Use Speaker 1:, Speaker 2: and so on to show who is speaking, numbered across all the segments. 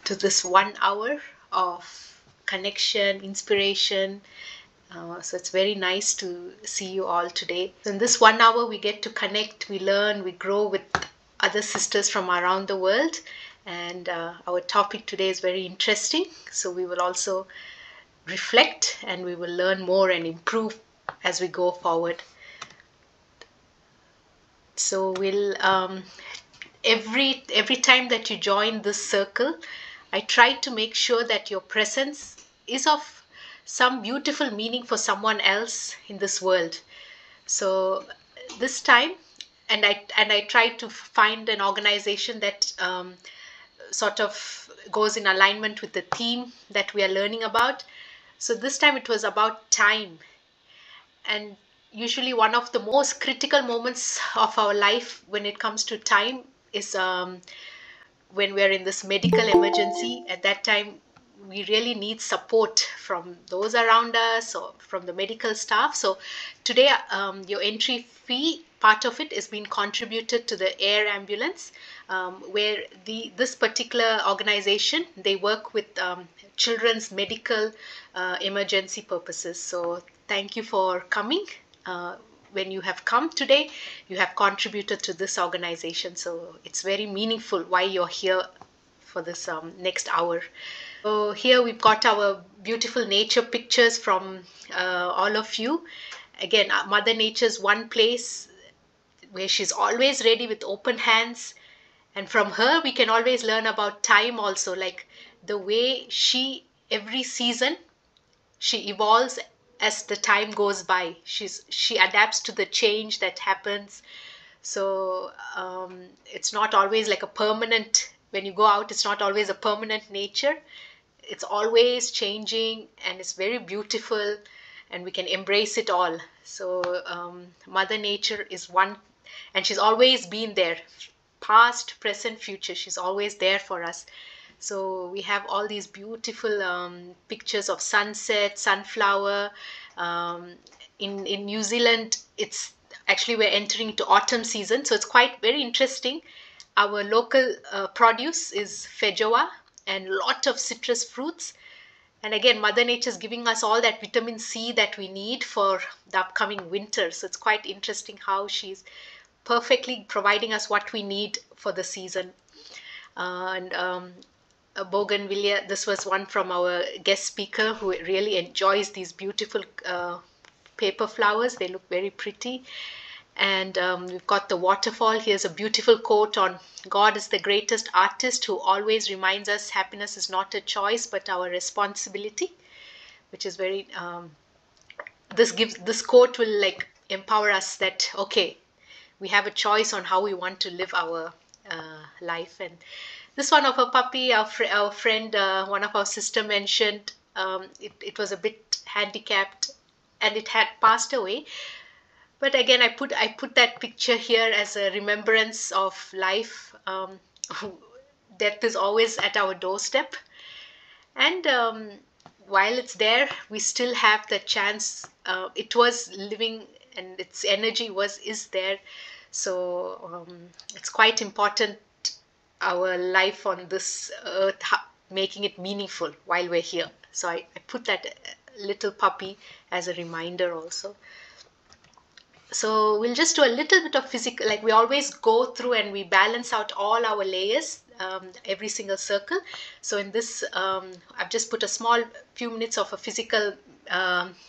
Speaker 1: to this 1 hour of connection, inspiration. So it's very nice to see you all today. In this 1 hour, we get to connect, we learn, we grow with other sisters from around the world. And our topic today is very interesting. So we will also reflect and we will learn more and improve as we go forward. So we'll every time that you join this circle, I try to make sure that your presence is of some beautiful meaning for someone else in this world. So this time, and I try to find an organization that sort of goes in alignment with the theme that we are learning about. So this time it was about time, and usually one of the most critical moments of our life when it comes to time is when we're in this medical emergency. At that time, we really need support from those around us or from the medical staff. So today, your entry fee, part of it is being contributed to the air ambulance, where this particular organization, they work with children's medical emergency purposes. So thank you for coming. When you have come today, you have contributed to this organization. So it's very meaningful why you're here for this next hour. So here we've got our beautiful nature pictures from all of you. Again, Mother Nature's one place where she's always ready with open hands. And from her, we can always learn about time also, like the way every season, she evolves as the time goes by. She adapts to the change that happens. So it's not always like a permanent, when you go out, it's not always a permanent nature. It's always changing and it's very beautiful, and we can embrace it all. So Mother Nature is one, and she's always been there, past, present, future. She's always there for us. So we have all these beautiful pictures of sunset, sunflower. In New Zealand, it's actually, we're entering into autumn season, so it's quite very interesting. Our local produce is feijoa and lot of citrus fruits. And again, Mother Nature is giving us all that vitamin C that we need for the upcoming winter. So it's quite interesting how she's perfectly providing us what we need for the season. And a bougainvillea, this was one from our guest speaker who really enjoys these beautiful paper flowers. They look very pretty. And we've got the waterfall. Here's a beautiful quote on God is the greatest artist who always reminds us happiness is not a choice but our responsibility, which is very this quote will like empower us that okay, we have a choice on how we want to live our life. And this one of a puppy, our friend, one of our sister mentioned, it was a bit handicapped and it had passed away. But again, I put that picture here as a remembrance of life. Death is always at our doorstep, and while it's there, we still have the chance. It was living, and its energy is there. So it's quite important, our life on this earth, making it meaningful while we're here. So I put that little puppy as a reminder also. So we'll just do a little bit of physical, like we always go through and we balance out all our layers, every single circle. So in this, I've just put a small few minutes of a physical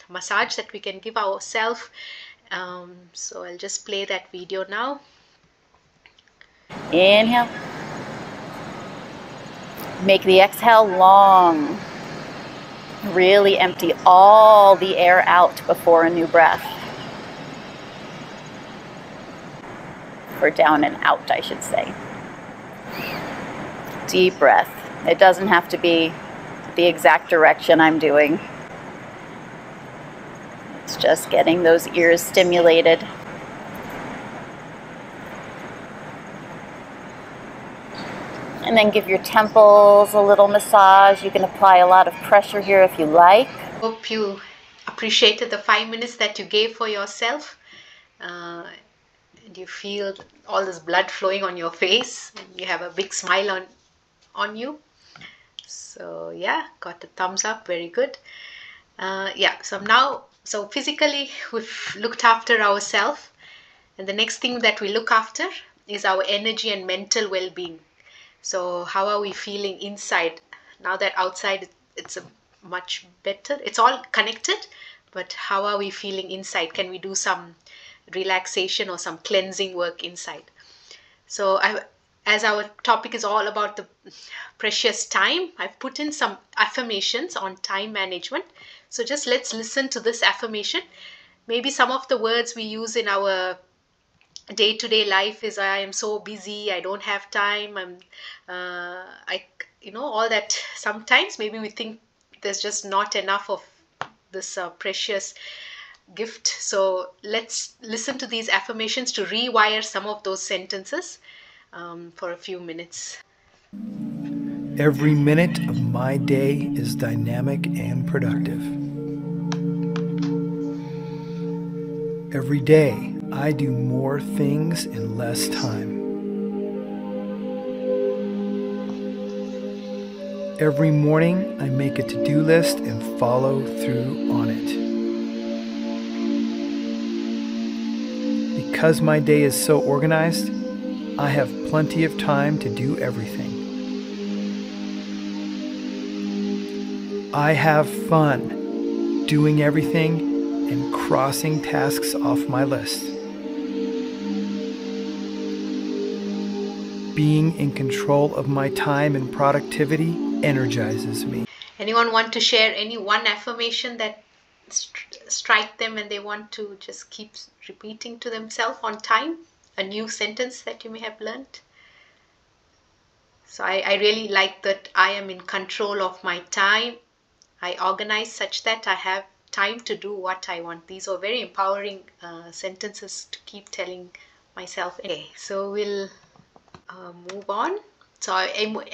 Speaker 1: massage that we can give ourselves. So I'll just play that video now.
Speaker 2: Inhale. Make the exhale long. Really empty all the air out before a new breath. Or down and out, I should say. Deep breath. It doesn't have to be the exact direction I'm doing. It's just getting those ears stimulated. And then give your temples a little massage. You can apply a lot of pressure here if you like.
Speaker 1: Hope you appreciated the 5 minutes that you gave for yourself. And you feel all this blood flowing on your face, and you have a big smile on you. So yeah, got a thumbs up. Very good. Yeah. So physically we've looked after ourselves, and the next thing that we look after is our energy and mental well-being. So how are we feeling inside? Now that outside it's a much better. It's all connected, but how are we feeling inside? Can we do some relaxation or some cleansing work inside? So as our topic is all about the precious time, I've put in some affirmations on time management. So just let's listen to this affirmation. Maybe some of the words we use in our day to day life is I am so busy, I don't have time, I all that. Sometimes maybe we think there's just not enough of this precious gift. So let's listen to these affirmations to rewire some of those sentences for a few minutes.
Speaker 3: Every minute of my day is dynamic and productive. Every day, I do more things in less time. Every morning, I make a to-do list and follow through on it. Because my day is so organized, I have plenty of time to do everything. I have fun doing everything and crossing tasks off my list. Being in control of my time and productivity energizes me.
Speaker 1: Anyone want to share any one affirmation that strike them and they want to just keep repeating to themselves on time? A new sentence that you may have learned? So I really like that I am in control of my time. I organize such that I have time to do what I want. These are very empowering sentences to keep telling myself. Okay, so we'll move on. So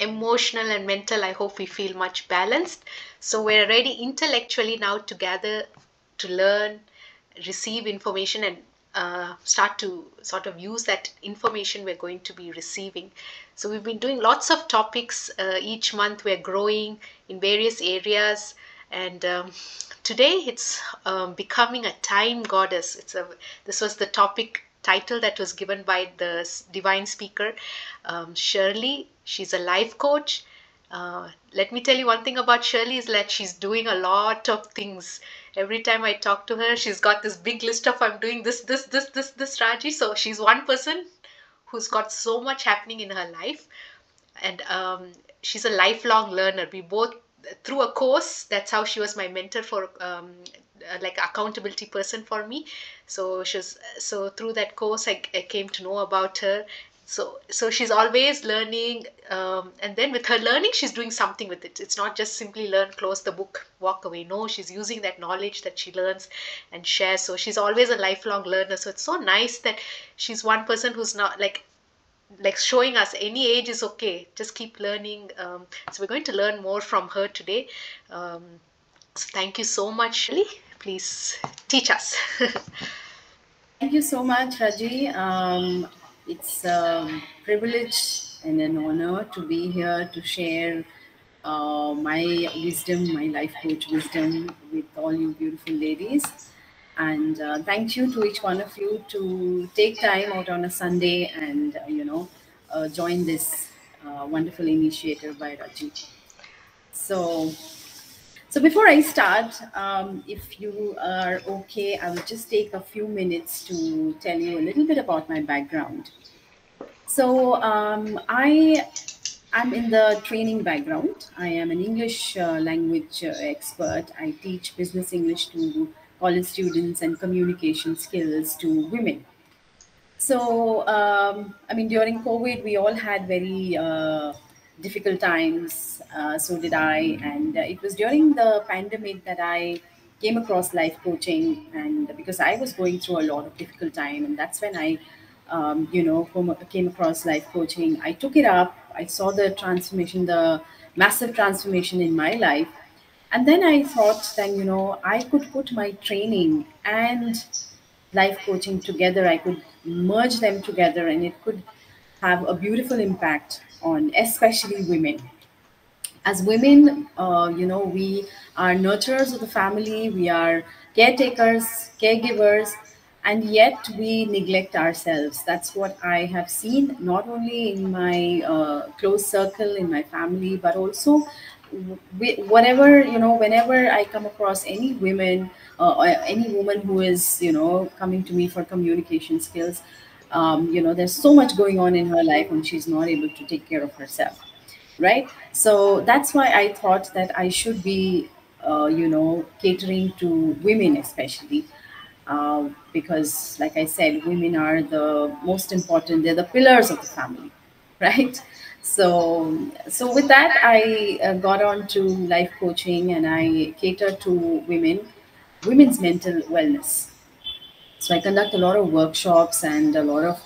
Speaker 1: emotional and mental, I hope we feel much balanced. So we're ready intellectually now to gather, to learn, receive information, and start to sort of use that information we're going to be receiving. So we've been doing lots of topics each month. We're growing in various areas, and today it's becoming a time goddess. This was the topic title that was given by the divine speaker, Shirley. She's a life coach. Let me tell you one thing about Shirley is that she's doing a lot of things. Every time I talk to her, she's got this big list of I'm doing this, Raji. So she's one person who's got so much happening in her life, and she's a lifelong learner. We both through a course. That's how she was my mentor for like accountability person for me. So through that course I came to know about her. So she's always learning, and then with her learning she's doing something with it. It's not just simply learn, close the book, walk away. No, she's using that knowledge that she learns and shares. So she's always a lifelong learner. So it's so nice that she's one person who's not like showing us any age is okay, just keep learning. So we're going to learn more from her today. So thank you so much, Shirley. Please teach us.
Speaker 4: Thank you so much, Raji. It's a privilege and an honor to be here to share my wisdom, my life coach wisdom with all you beautiful ladies. And thank you to each one of you to take time out on a Sunday and, join this wonderful initiative by Raji. So before I start, if you are okay, I will just take a few minutes to tell you a little bit about my background. So I'm in the training background. I am an English language expert. I teach business English to college students and communication skills to women. So, during COVID, we all had very difficult times. So did I. And it was during the pandemic that I came across life coaching. And because I was going through a lot of difficult time, and that's when I, came across life coaching. I took it up. I saw the transformation, the massive transformation in my life. And then I thought then, I could put my training and life coaching together. I could merge them together and it could have a beautiful impact on especially women. as women, we are nurturers of the family, we are caretakers, caregivers, and yet we neglect ourselves. That's what I have seen, not only in my close circle, in my family, but also whatever, whenever I come across any women, or any woman who is, coming to me for communication skills. There's so much going on in her life and she's not able to take care of herself, right? So that's why I thought that I should be, catering to women especially, because, like I said, women are the most important. They're the pillars of the family, right? So with that, I got on to life coaching, and I cater to women's mental wellness. So I conduct a lot of workshops and a lot of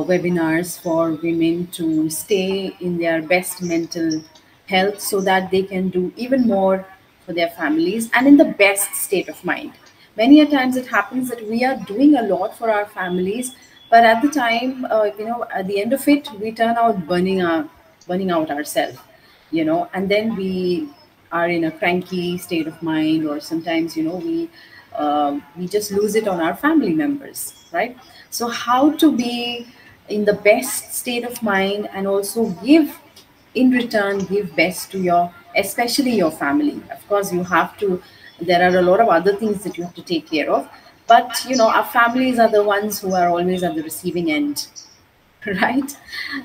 Speaker 4: webinars for women to stay in their best mental health so that they can do even more for their families and in the best state of mind. Many a times it happens that we are doing a lot for our families, but at the time, at the end of it, we turn out burning out ourselves, and then we are in a cranky state of mind, or sometimes, we just lose it on our family members, right? So how to be in the best state of mind and also in return give best to your, especially your family. Of course, you have to, there are a lot of other things that you have to take care of, but our families are the ones who are always at the receiving end. Right.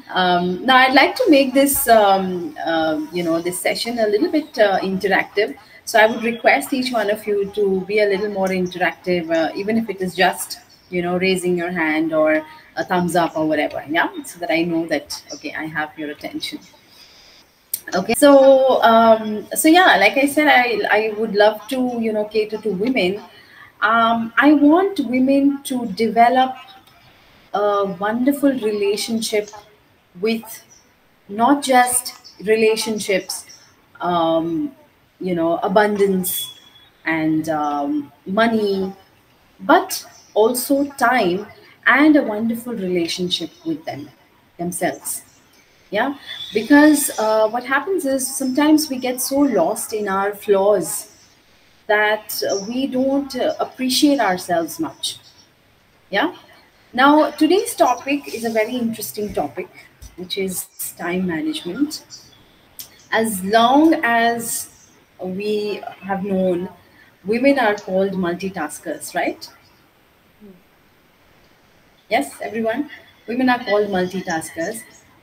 Speaker 4: Now I'd like to make this this session a little bit interactive, so I would request each one of you to be a little more interactive, even if it is just raising your hand or a thumbs up or whatever, yeah, so that I know that, okay, I have your attention. Okay, so yeah, like I said, I would love to cater to women. I want women to develop a wonderful relationship with, not just relationships, abundance and money, but also time and a wonderful relationship with themselves. Yeah, because what happens is sometimes we get so lost in our flaws that we don't appreciate ourselves much. Yeah. Now, today's topic is a very interesting topic, which is time management. As long as we have known, women are called multitaskers, right? Yes, everyone? Women are called multitaskers.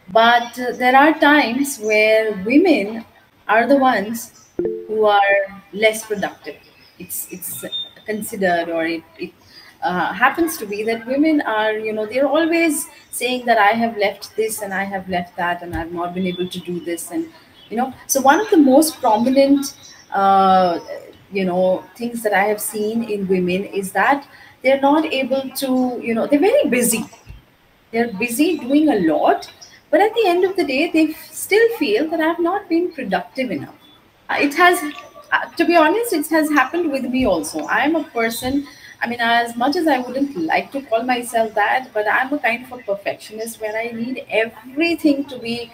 Speaker 4: But there are times where women are the ones who are less productive. It's considered, or it happens to be that women are, they're always saying that I have left this and I have left that and I've not been able to do this. And, so one of the most prominent, things that I have seen in women is that they're not able to, they're very busy. They're busy doing a lot, but at the end of the day, they still feel that I've not been productive enough. It has, to be honest, it has happened with me also. I am a person, I mean, as much as I wouldn't like to call myself that, but I'm a kind of a perfectionist where I need everything to be,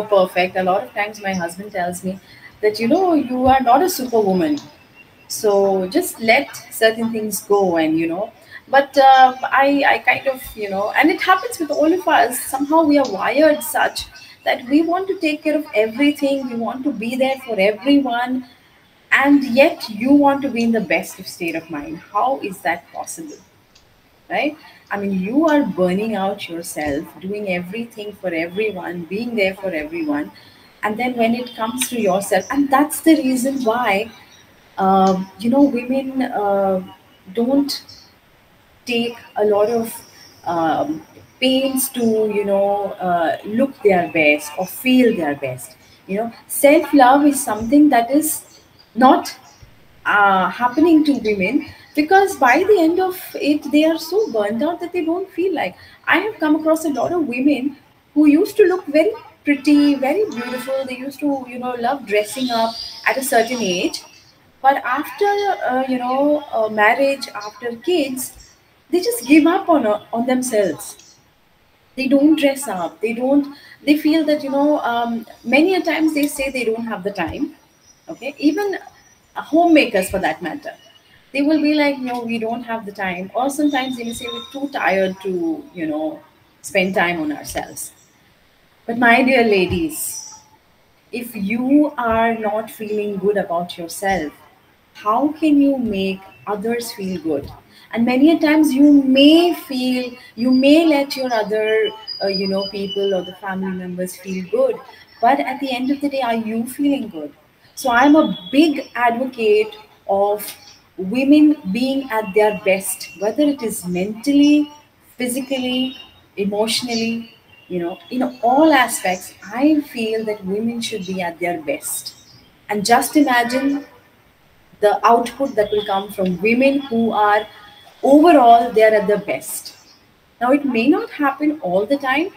Speaker 4: perfect. A lot of times my husband tells me that, you are not a superwoman. So just let certain things go, and but I kind of, and it happens with all of us. Somehow we are wired such that we want to take care of everything, we want to be there for everyone, and yet you want to be in the best of state of mind. How is that possible? Right? I mean, you are burning out yourself doing everything for everyone, being there for everyone, and then when it comes to yourself, and that's the reason why women don't take a lot of pains to, look their best or feel their best. Self love is something that is not happening to women, because by the end of it, they are so burnt out that they don't feel like. I have come across a lot of women who used to look very pretty, very beautiful. They used to, love dressing up at a certain age, but after marriage, after kids, they just give up on themselves. They don't dress up. They feel that, many a times they say they don't have the time. Okay, even homemakers for that matter, they will be like, no, we don't have the time. Or sometimes they may say we're too tired to, spend time on ourselves. But my dear ladies, if you are not feeling good about yourself, how can you make others feel good? And many a times you may let your other, people or the family members feel good. But at the end of the day, are you feeling good? So I'm a big advocate of women being at their best, whether it is mentally, physically, emotionally, in all aspects. I feel that women should be at their best. And just imagine the output that will come from women who are overall they're at their best. Now it may not happen all the time,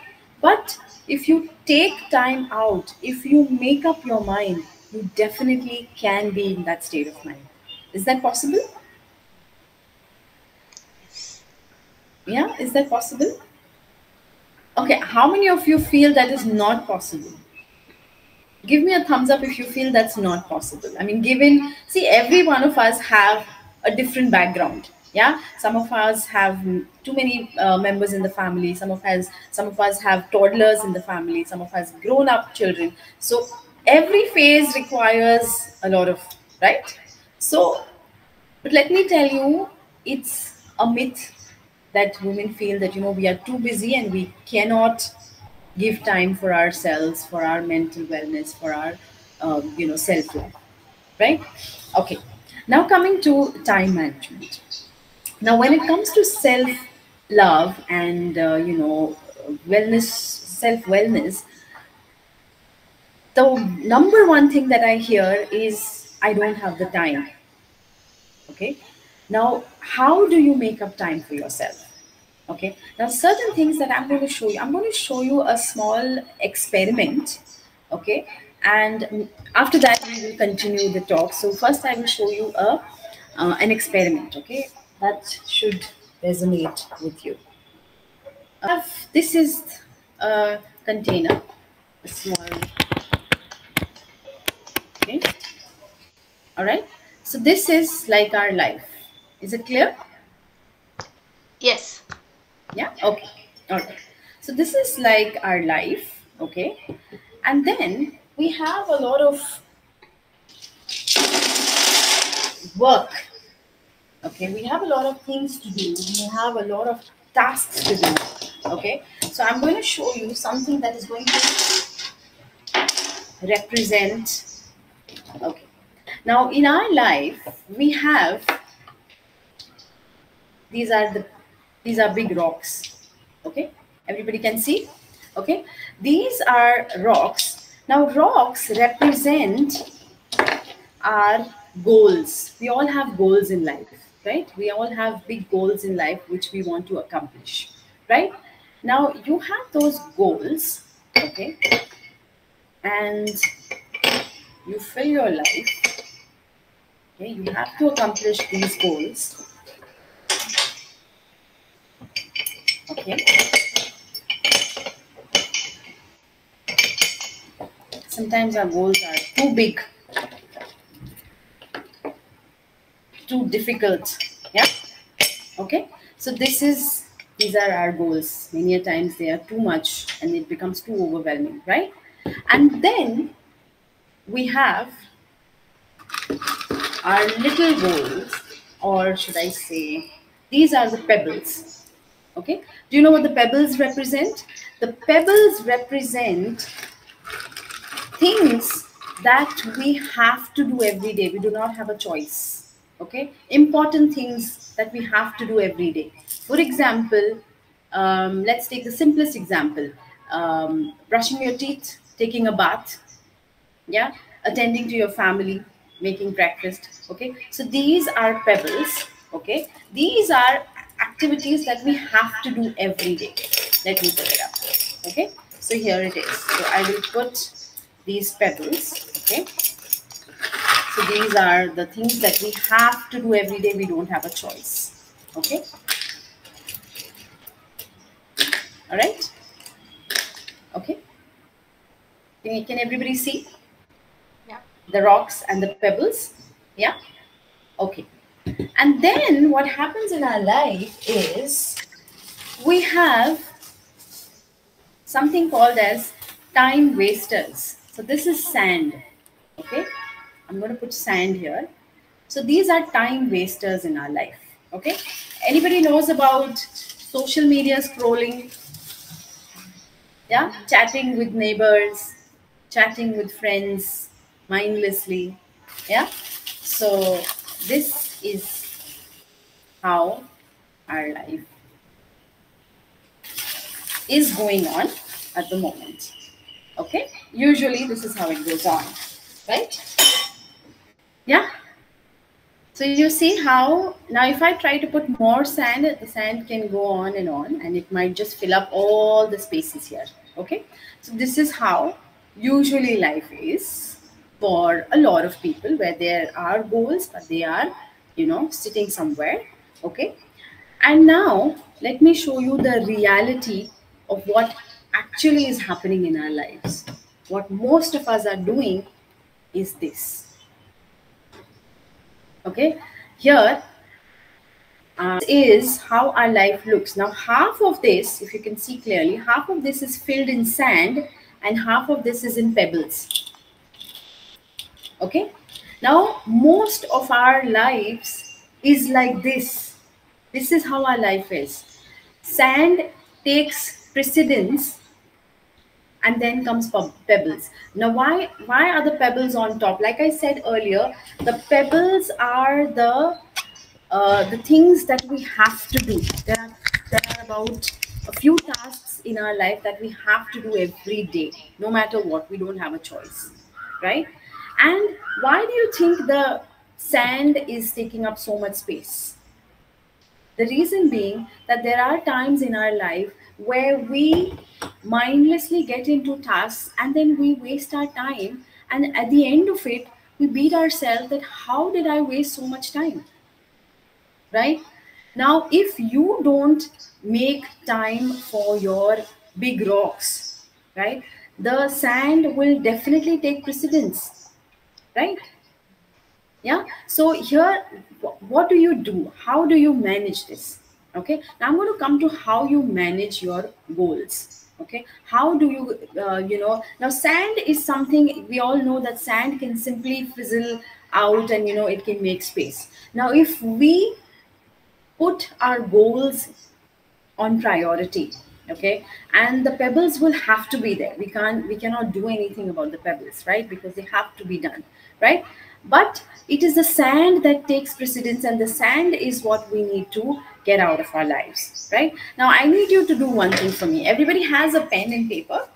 Speaker 4: but if you take time out, if you make up your mind, you definitely can be in that state of mind. Is that possible? Yeah, is that possible? Okay, how many of you feel that is not possible? Give me a thumbs up if you feel that's not possible. I mean, see, every one of us have a different background. Yeah, some of us have too many members in the family. Some of us have toddlers in the family. Some of us grown up children. So every phase requires a lot of, right? So, but let me tell you, it's a myth that women feel that, we are too busy and we cannot give time for ourselves, for our mental wellness, for our, self love, right? Okay. Now coming to time management. Now, when it comes to self love and, wellness, self wellness, the number one thing that I hear is, I don't have the time. Okay. Now, how do you make up time for yourself? Okay. Now, certain things that I'm going to show you. I'm going to show you a small experiment. Okay. And after that, we will continue the talk. So first, I will show you an experiment. Okay, that should resonate with you. This is a container, a small. Okay. All right. So this is like our life. Is it clear?
Speaker 1: Yes.
Speaker 4: Yeah. Okay. All right. So this is like our life. Okay. And then we have a lot of work. Okay. We have a lot of things to do. We have a lot of tasks to do. Okay. So I'm going to show you something that is going to represent. Okay. Now in our life, we have, these are big rocks. Okay. Everybody can see. Okay. These are rocks. Now rocks represent our goals. We all have goals in life, right? We all have big goals in life which we want to accomplish, right? Now you have those goals, okay, and you fill your life. Okay, you have to accomplish these goals. Okay. Sometimes our goals are too big, too difficult. Yeah. Okay. So these are our goals. Many a times they are too much and it becomes too overwhelming, right? And then we have our little goals, or should I say, these are the pebbles. Okay. Do you know what the pebbles represent? The pebbles represent things that we have to do every day. We do not have a choice. Okay. Important things that we have to do every day. For example, let's take the simplest example. Brushing your teeth, taking a bath, yeah, attending to your family, making breakfast. Okay. So these are pebbles. Okay. These are activities that we have to do every day. Let me put it up. Okay. So here it is. So I will put these pebbles. Okay. So these are the things that we have to do every day. We don't have a choice. Okay. All right. Okay. Can everybody see?
Speaker 1: Yeah.
Speaker 4: The rocks and the pebbles? Yeah. Okay. And then what happens in our life is we have something called as time wasters. So this is sand. Okay. I'm going to put sand here. So these are time wasters in our life. Okay. Anybody knows about social media scrolling? Yeah. Chatting with neighbors, chatting with friends mindlessly. Yeah. So this is how our life is going on at the moment. Okay. Usually this is how it goes on. Right. Yeah. So you see how now if I try to put more sand, the sand can go on and it might just fill up all the spaces here. Okay. So this is how usually life is for a lot of people where there are goals, but they are, sitting somewhere. Okay. And now let me show you the reality of what actually is happening in our lives. What most of us are doing is this. Okay. Here is how our life looks. Now, half of this, if you can see clearly, half of this is filled in sand and half of this is in pebbles. Okay. Now, most of our lives is like this. This is how our life is. Sand takes precedence and then comes pebbles. Now, why are the pebbles on top? Like I said earlier, the pebbles are the things that we have to do. There are about a few tasks in our life that we have to do every day, no matter what. We don't have a choice, right? And why do you think the sand is taking up so much space? The reason being that there are times in our life where we mindlessly get into tasks and then we waste our time. And at the end of it, we beat ourselves that how did I waste so much time? Right? Now, if you don't make time for your big rocks, right, the sand will definitely take precedence, right? Yeah. So here, what do you do? How do you manage this? Okay. Now I'm going to come to how you manage your goals. Okay. How do you, now sand is something we all know that sand can simply fizzle out and, it can make space. Now, if we put our goals on priority, okay, and the pebbles will have to be there, we cannot do anything about the pebbles, right, because they have to be done, right? But it is the sand that takes precedence, and the sand is what we need to get out of our lives. Right now, I need you to do one thing for me. Everybody has a pen and paper?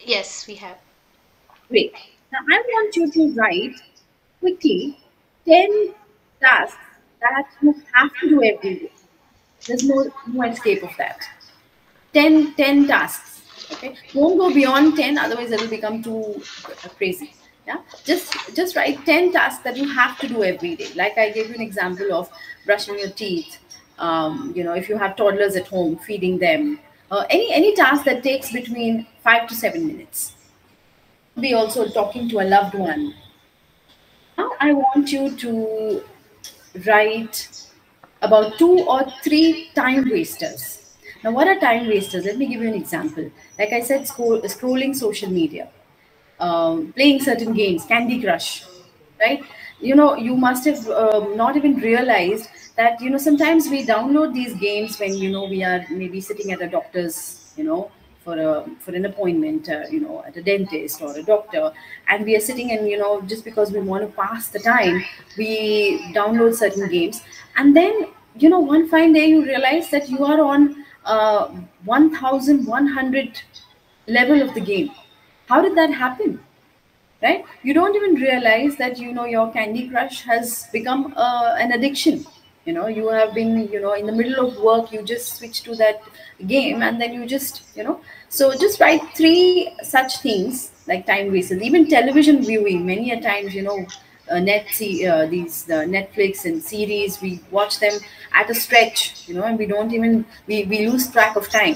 Speaker 1: Yes, we have.
Speaker 4: Great. Now I want you to write quickly 10 tasks that you have to do every day. There's no escape of that. 10 tasks. Okay. Don't go beyond 10, otherwise it will become too crazy. Yeah. Just write 10 tasks that you have to do every day. Like I gave you an example of brushing your teeth. If you have toddlers at home, feeding them. Any task that takes between 5 to 7 minutes. Be also talking to a loved one. Now I want you to write about 2 or 3 time wasters. Now, what are time wasters? Let me give you an example. Like I said, scrolling social media, playing certain games, Candy Crush, right? You must have not even realized that, sometimes we download these games when, we are maybe sitting at a doctor's, for an appointment, at a dentist or a doctor, and we are sitting and, just because we want to pass the time, we download certain games. And then, one fine day you realize that you are on 1100 level of the game. How did that happen? Right? You don't even realize that, your Candy Crush has become an addiction. You have been, in the middle of work, you just switch to that game, and then you just, so just write 3 such things like time wasters. Even television viewing, many a times, these the Netflix and series, we watch them at a stretch, and we don't even we lose track of time.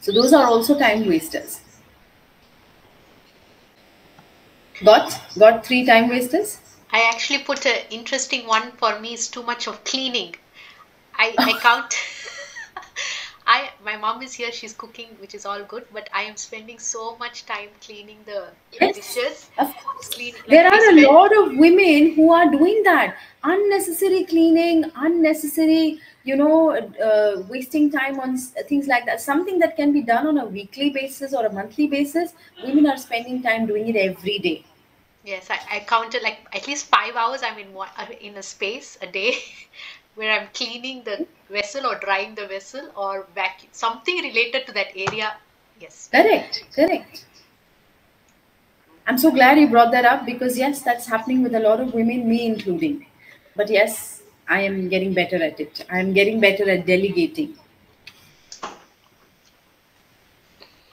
Speaker 4: So those are also time wasters. Got 3 time wasters?
Speaker 1: I actually put an interesting one for me is too much of cleaning. I count. My mom is here, she's cooking, which is all good, but I am spending so much time cleaning the
Speaker 4: Yes,
Speaker 1: dishes.
Speaker 4: of course.
Speaker 1: Clean, like
Speaker 4: There
Speaker 1: we
Speaker 4: are a
Speaker 1: spend,
Speaker 4: lot of women who are doing that. Unnecessary cleaning, unnecessary, wasting time on things like that. Something that can be done on a weekly basis or a monthly basis. Women are spending time doing it every day.
Speaker 1: yes, I counted like at least 5 hours I'm in in a space a day where I'm cleaning the vessel or drying the vessel or vacuum, something related to that area. Yes.
Speaker 4: Correct. I'm so glad you brought that up because yes, that's happening with a lot of women, me including. But yes, I am getting better at it. I am getting better at delegating.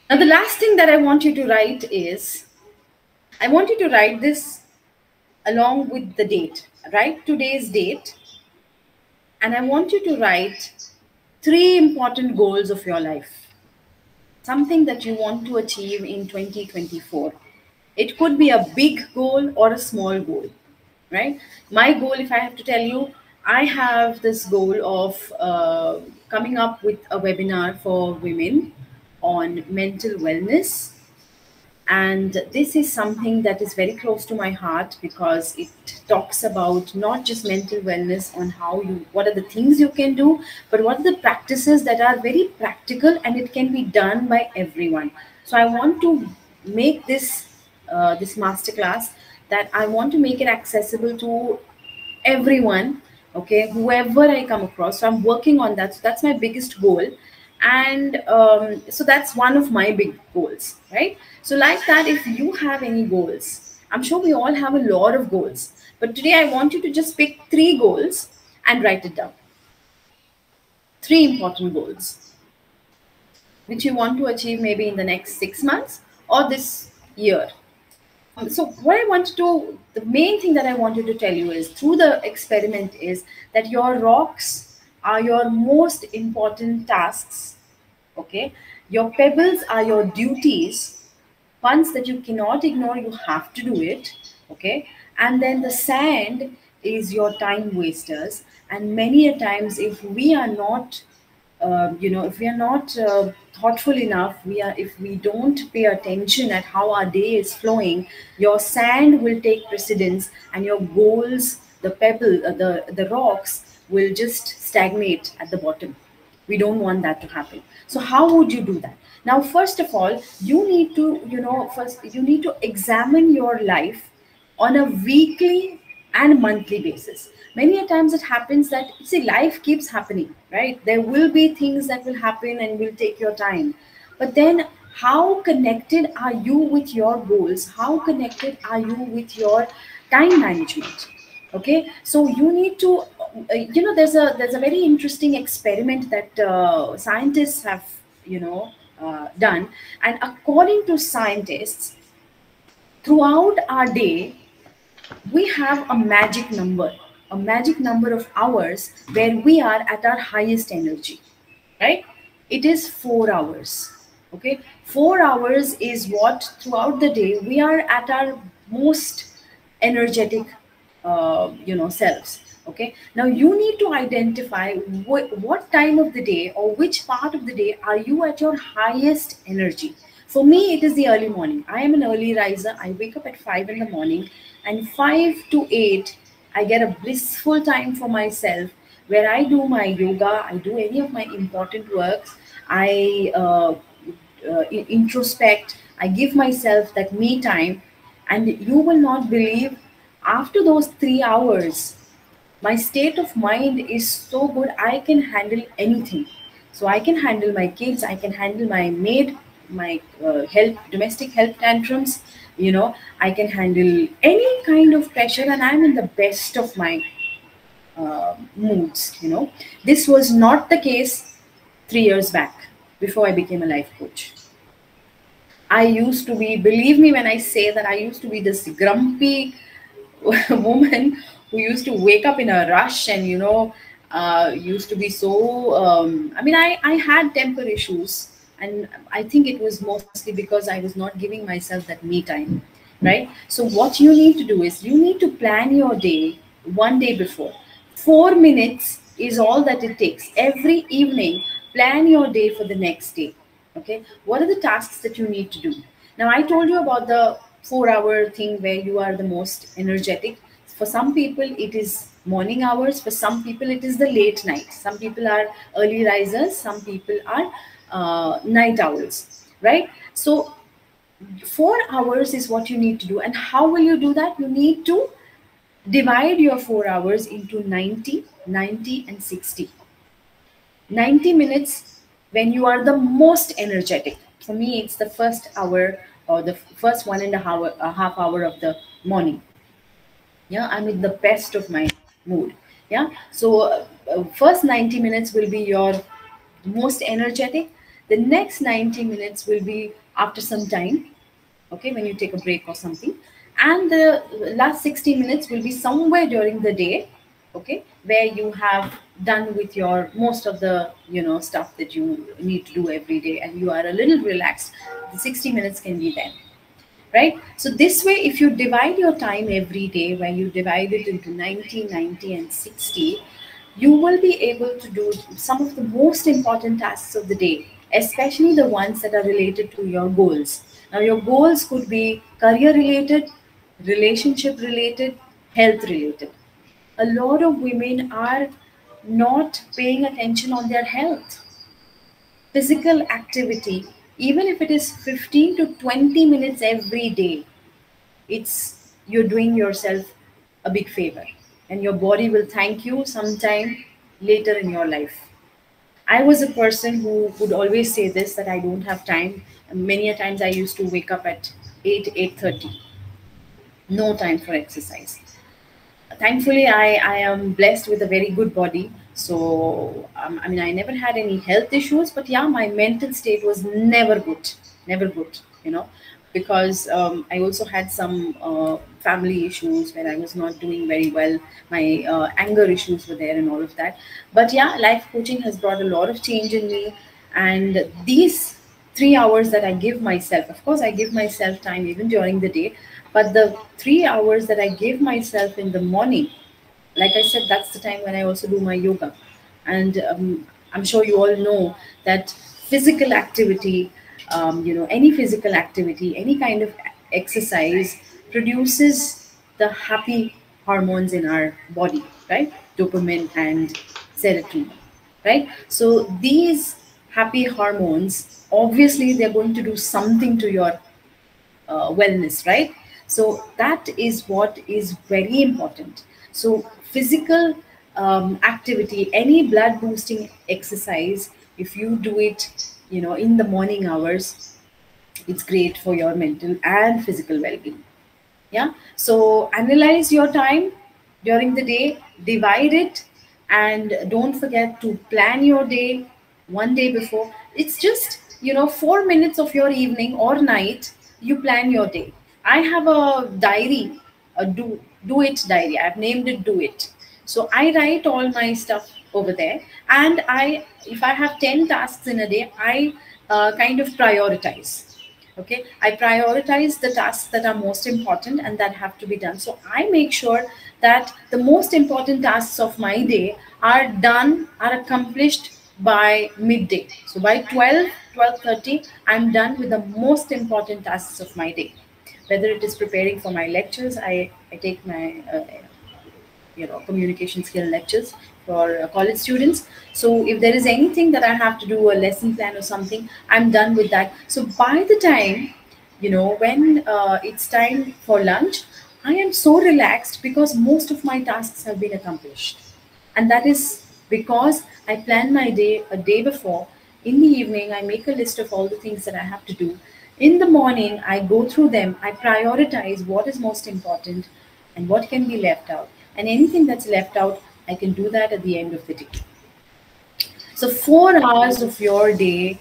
Speaker 4: Now, the last thing that I want you to write is I want you to write this along with the date. Write today's date, and I want you to write 3 important goals of your life. Something that you want to achieve in 2024. It could be a big goal or a small goal, right? My goal, if I have to tell you, I have this goal of coming up with a webinar for women on mental wellness. And this is something that is very close to my heart because it talks about not just mental wellness on what are the things you can do, but what are the practices that are very practical and it can be done by everyone. So I want to make this masterclass that I want to make it accessible to everyone, okay, whoever I come across. So I'm working on that. So that's my biggest goal. And so that's one of my big goals, right? So like that, if you have any goals, I'm sure we all have a lot of goals, but today I want you to just pick 3 goals and write it down. 3 important goals which you want to achieve maybe in the next 6 months or this year. So the main thing that I wanted to tell you is through the experiment is that your rocks are your most important tasks. Okay. Your pebbles are your duties. Ones that you cannot ignore, you have to do it. Okay. And then the sand is your time wasters. And many a times, if we are not if we are not thoughtful enough, if we don't pay attention at how our day is flowing, your sand will take precedence, and your goals, the pebble, the rocks, will just stagnate at the bottom. We don't want that to happen. So how would you do that? Now, first of all, you need to examine your life on a weekly and monthly basis. Many a times it happens that, see, life keeps happening, right? There will be things that will happen and will take your time. But then how connected are you with your goals? How connected are you with your time management? Okay, so you need to, there's a very interesting experiment that scientists have, done. And according to scientists, throughout our day, we have a magic number of hours where we are at our highest energy, right? It is 4 hours. Okay, 4 hours is what throughout the day we are at our most energetic selves. Okay, now you need to identify what time of the day or which part of the day are you at your highest energy. For me, it is the early morning. I am an early riser. I wake up at 5 in the morning, and 5 to 8, I get a blissful time for myself where I do my yoga, I do any of my important works, I introspect, I give myself that me time, and you will not believe, after those 3 hours, my state of mind is so good. I can handle anything. So I can handle my kids, I can handle my maid, my domestic help tantrums, I can handle any kind of pressure, and I'm in the best of my moods. This was not the case 3 years back before I became a life coach. I used to be, believe me when I say that, I used to be this grumpy woman who used to wake up in a rush and used to be so I had temper issues, And I think it was mostly because I was not giving myself that me time, right? So what you need to do is you need to plan your day one day before. 4 minutes is all that it takes. Every evening, plan your day for the next day. Okay, what are the tasks that you need to do? Now, I told you about the 4 hour thing where you are the most energetic. For some people, it is morning hours. For some people, it is the late night. Some people are early risers. Some people are night owls, right? So 4 hours is what you need to do. And how will you do that? You need to divide your 4 hours into 90, 90, and 60. 90 minutes when you are the most energetic. For me, it's the first hour or the first 1.5 hour, a half hour of the morning. Yeah, I'm in the best of my mood. Yeah, so first 90 minutes will be your most energetic. The next 90 minutes will be after some time, okay, when you take a break or something. And the last 60 minutes will be somewhere during the day, okay, where you have done with your most of the stuff that you need to do every day, and you are a little relaxed. The 60 minutes can be then, right? So this way, if you divide your time every day, where you divide it into 90, 90, and 60, you will be able to do some of the most important tasks of the day, especially the ones that are related to your goals. Now, your goals could be career related, relationship related, health related. A lot of women are not paying attention on their health. Physical activity, even if it is 15 to 20 minutes every day, it's you're doing yourself a big favor, and your body will thank you sometime later in your life. I was a person who would always say this, that I don't have time. Many a times I used to wake up at 8, 8:30. No time for exercise. Thankfully, I am blessed with a very good body. So, I mean, I never had any health issues, but yeah, my mental state was never good, never good, because I also had some family issues where I was not doing very well. My anger issues were there and all of that. But yeah, life coaching has brought a lot of change in me. And these 3 hours that I give myself, of course, I give myself time even during the day, but the 3 hours that I give myself in the morning, like I said, that's the time when I also do my yoga. And I'm sure you all know that physical activity, any physical activity, any kind of exercise produces the happy hormones in our body, right? Dopamine and serotonin, right? So these happy hormones, obviously, they're going to do something to your wellness, right? So that is what is very important. So physical activity, any blood boosting exercise, if you do it, in the morning hours, it's great for your mental and physical well-being. Yeah. So analyze your time during the day, divide it, and don't forget to plan your day one day before. It's just 4 minutes of your evening or night, you plan your day. I have a diary, a do it diary. I've named it Do It. So I write all my stuff over there, and if I have 10 tasks in a day, I kind of prioritize. Okay, I prioritize the tasks that are most important and that have to be done. So I make sure that the most important tasks of my day are done, are accomplished by midday. So by 12, 12:30, I'm done with the most important tasks of my day. Whether it is preparing for my lectures, I take my communication skill lectures for college students. So if there is anything that I have to do, a lesson plan or something, I'm done with that. So by the time, when it's time for lunch, I am so relaxed because most of my tasks have been accomplished. And that is because I plan my day a day before. In the evening, I make a list of all the things that I have to do. In the morning, I go through them. I prioritize what is most important and what can be left out. And anything that's left out, I can do that at the end of the day. So 4 hours of your day,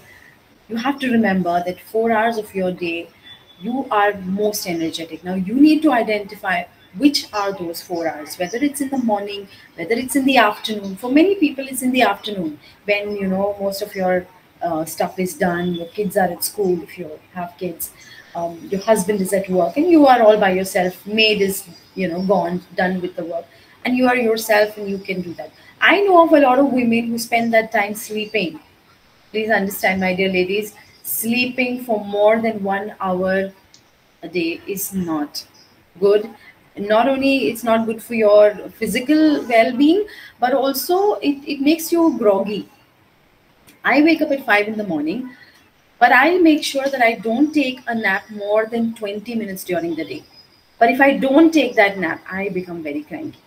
Speaker 4: you have to remember that 4 hours of your day, you are most energetic. Now you need to identify which are those 4 hours, whether it's in the morning, whether it's in the afternoon. For many people, it's in the afternoon when, most of your stuff is done, your kids are at school if you have kids, your husband is at work, and you are all by yourself. Maid is, gone, done with the work, and you are yourself and you can do that. I know of a lot of women who spend that time sleeping. Please understand, my dear ladies, sleeping for more than 1 hour a day is not good. Not only it's not good for your physical well-being, but also it makes you groggy. I wake up at 5 in the morning, but I'll make sure that I don't take a nap more than 20 minutes during the day. But if I don't take that nap, I become very cranky.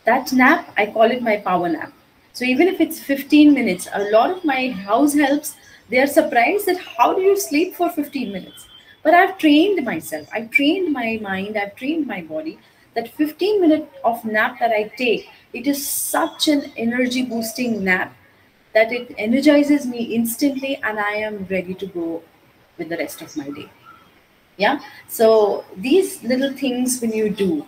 Speaker 4: That nap, I call it my power nap. So even if it's 15 minutes, a lot of my house helps, they are surprised that how do you sleep for 15 minutes? But I've trained myself, I've trained my mind, I've trained my body that 15 minutes of nap that I take, it is such an energy boosting nap that it energizes me instantly and I am ready to go with the rest of my day. Yeah. So these little things when you do,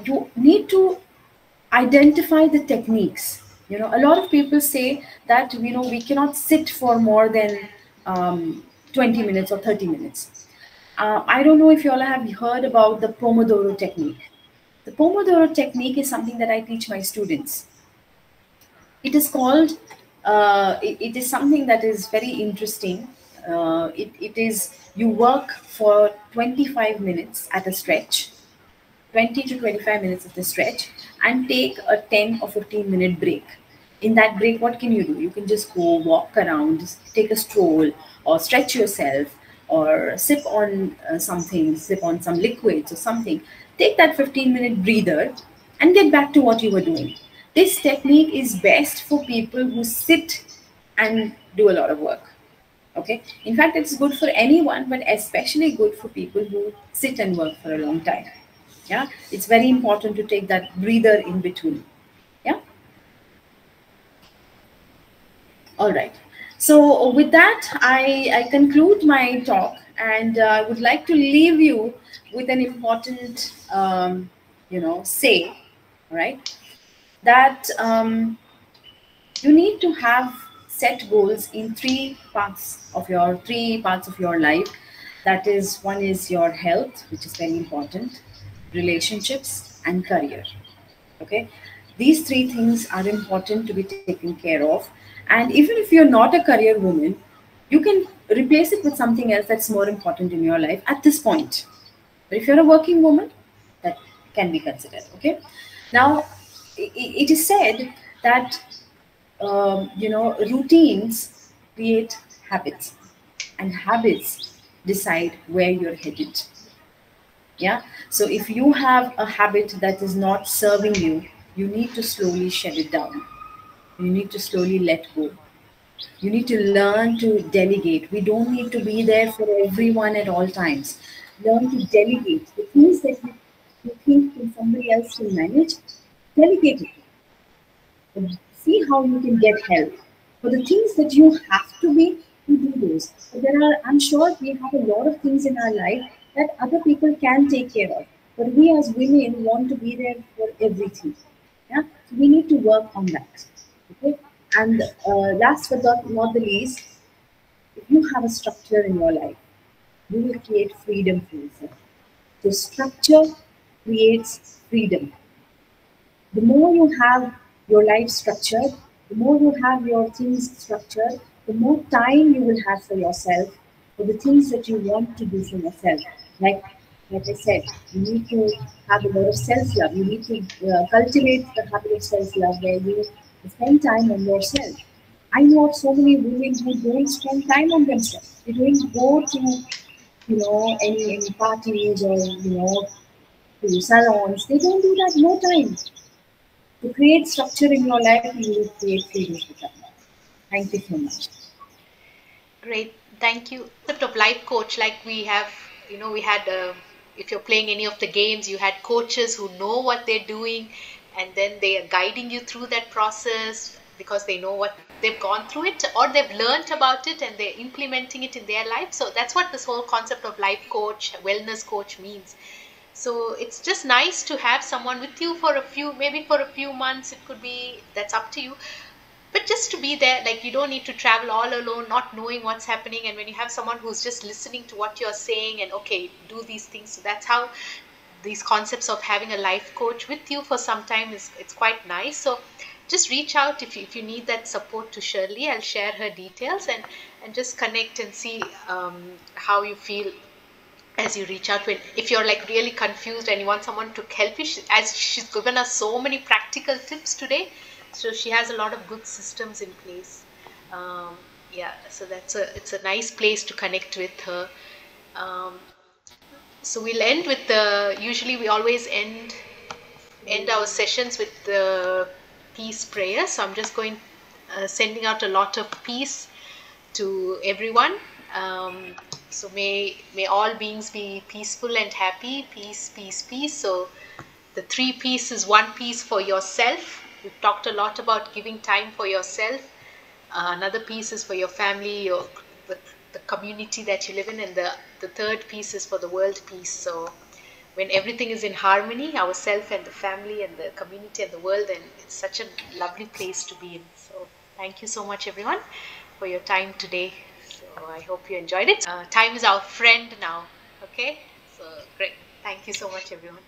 Speaker 4: you need to identify the techniques. A lot of people say that we cannot sit for more than 20 minutes or 30 minutes. I don't know if you all have heard about the Pomodoro technique. The Pomodoro technique is something that I teach my students. It is called, it is something that is very interesting. It is, you work for 25 minutes at a stretch, 20 to 25 minutes of the stretch, and take a 10 or 15-minute break. In that break, what can you do? You can just go walk around, just take a stroll, or stretch yourself, or sip on something, sip on some liquids or something. Take that 15-minute breather and get back to what you were doing. This technique is best for people who sit and do a lot of work. Okay. In fact, it's good for anyone, but especially good for people who sit and work for a long time. Yeah. It's very important to take that breather in between. Yeah. All right. So with that, I conclude my talk, and I would like to leave you with an important, say, all right, that you need to have set goals in three parts of your life. That is, one is your health, which is very important, relationships, and career. Okay, these three things are important to be taken care of. And even if you're not a career woman, you can replace it with something else that's more important in your life at this point. But if you're a working woman, that can be considered. Okay, now it is said that routines create habits, and habits decide where you're headed. Yeah. So if you have a habit that is not serving you, you need to slowly shed it down. You need to slowly let go. You need to learn to delegate. We don't need to be there for everyone at all times. Learn to delegate. The things that you think somebody else can manage, delegate it. And see how you can get help. For the things that you have to be, you do those. But I'm sure we have a lot of things in our life that other people can take care of. But we as women want to be there for everything. Yeah? So we need to work on that. Okay? And last but not the least, if you have a structure in your life, you will create freedom for yourself. So structure creates freedom. The more you have your life structured, the more you have your things structured, the more time you will have for yourself, for the things that you want to do for yourself. Like I said, you need to have a lot of self-love. You need to cultivate the habit of self-love where you spend time on yourself. I know of so many women who don't spend time on themselves. They don't go to, any parties or, to salons. They don't do that. No time. To create structure in your life, you will create freedom with that. Thank you so much.
Speaker 1: Great. Thank you. Concept of life coach, like we have, we had, if you're playing any of the games, you had coaches who know what they're doing, and then they are guiding you through that process because they know what they've gone through it, or they've learned about it and they're implementing it in their life. So that's what this whole concept of life coach, wellness coach means. So it's just nice to have someone with you for maybe for a few months. It could be, that's up to you. but just to be there. Like, you don't need to travel all alone, not knowing what's happening. And when you have someone who's just listening to what you're saying and, okay, do these things. So that's how these concepts of having a life coach with you for some time it's quite nice. So just reach out if you need that support to Shirley. I'll share her details, and just connect and see how you feel as you reach out. If you're like really confused and you want someone to help you, as she's given us so many practical tips today, so she has a lot of good systems in place. Yeah, so it's a nice place to connect with her. So we'll end with usually we always end our sessions with the peace prayer. So I'm just going sending out a lot of peace to everyone. So may all beings be peaceful and happy. Peace, peace, peace. So the 3 P's is 1 piece for yourself. We've talked a lot about giving time for yourself. Another piece is for your family, the community that you live in, and the 3rd piece is for the world peace. So when everything is in harmony, ourself and the family and the community and the world, then it's such a lovely place to be in. So thank you so much, everyone, for your time today. So I hope you enjoyed it. Time is our friend now. Okay, so great. Thank you so much, everyone.